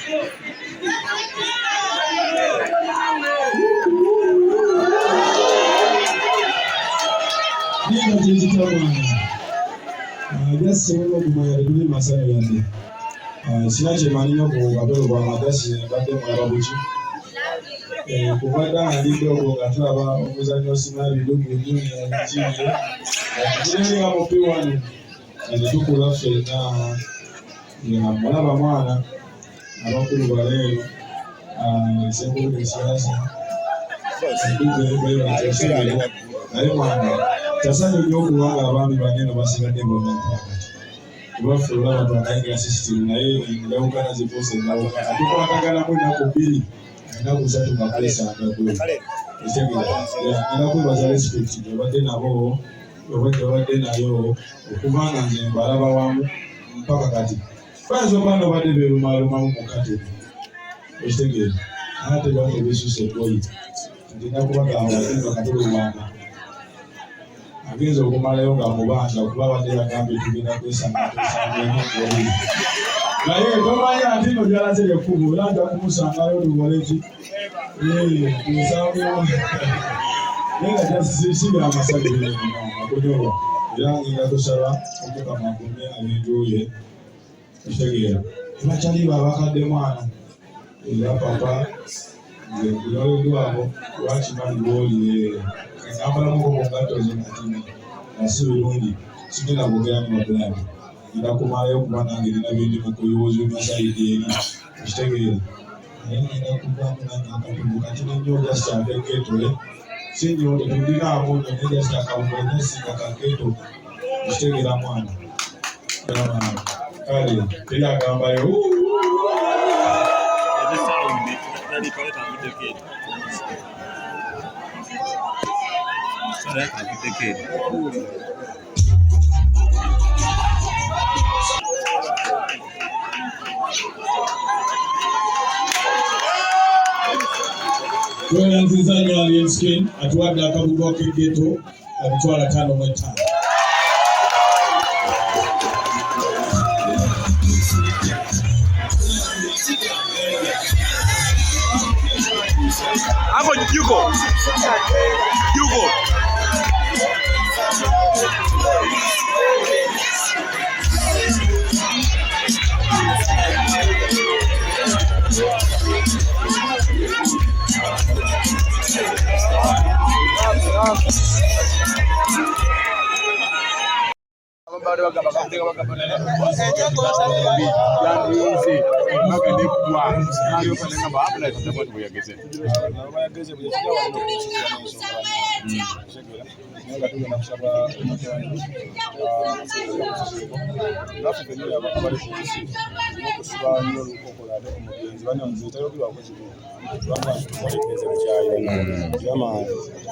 Just so my doing myself and Sinache manino ko abelo kwa madasi bade mwarabuchi kuwada alido ko kataba omuzanyo sinali lugu nyuni ya chini ndiri amopiwa ni ndikula fena ya mulaba mwana abakulu balero sebo siasa ndike bero tsene naye mwana tasani nyokuwanga abami banene basigadde bonna kubafula abantu akayiga system naye ndawukana zipose ndawukana tukwatagala mwina kubiri ennaku zatu ngakwesa ndagwe ndakwebaza respect obadde nabo obadde nayo okubanga nze mbalaba wamu mpaka kati bayinza obanga obadde beerumalumamu mukate ekitegeera ate bwate besusa egoyi ndina kubagamba Katolubwama agenza okumalayo nga mubanja okuba badde yagambye tugenda kwesanga tusangeengoli naye tomanya ati no gyalaze lyekkubo era nja kumusangayo luboleki naye nga sibira amasagire akunyoba era ngenda kusaba omukama akumye ab'enjuye ekitegeera tebakyali babakadde mwana era papa nze kuyoleddwako lwakimali lwoli ngambalamuko mugato zinatini nasi birungi sigenda kwogera mu mapulani ngenda kumalayo kuba nange nina bindi mukuyoboza ebisaidi eri ekitegeera naye ngenda kuvamu nange akatundu katini nnyo just akekeetole sinyo tetulinamu nyo just akawumbe nesinga kakeeto ekitegeera mwana kale teri agambayo nziza nnyo Alien Skin atuwadde akabugo k'eggeto emitwalo 5,500. Yugo.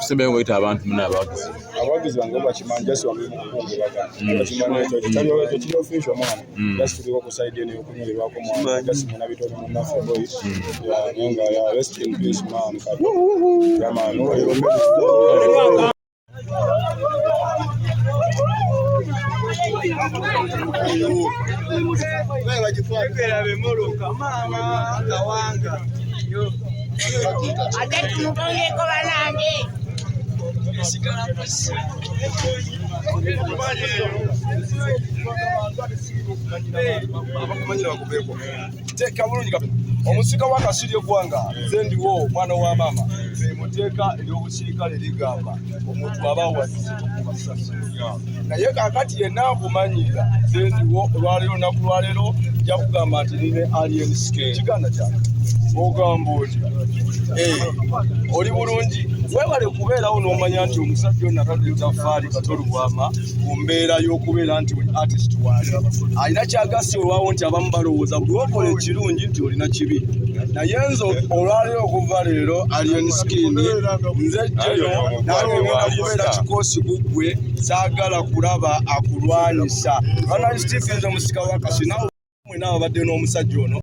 Sibe ngoita abantu muna abagizi. Abagizi bango bakimanja so bamukungubaga. Bakimanja ekyo kiri official mwana. Just kiri ku side ene okunywerwako mwana. Just muna bitono mu nafu boy. Ya nenga ya rest in peace man. Kama no yombe. Omusika wa kasiri eggwanga nze ndiwo mwana wa mama muteeka ery'obusirikale ligamba omuntu aba wazizibwa naye kaakati yenna akumanyira nze ndiwo olwaleero naku lwaleero nja kugamba nti nine Alien Skin kiganda kyange ogamba oti oli bulungi webale kubeerawo n'omanya nti omusajja ono atadde Faali Kato Lubwama ku mbeera y'okubeera nti buli artist waali alina kyagasi olwawo nti abamu balowooza buli okola ekirungi nti olina kibi naye nze olwaleero okuva leero Alien Skin nze jjeno nange ngenda kubeera kikoosi buggwe saagala kulaba akulwanyisa Ronald Stephens omusika wa kasi nawe mwena abadde n'omusajja ono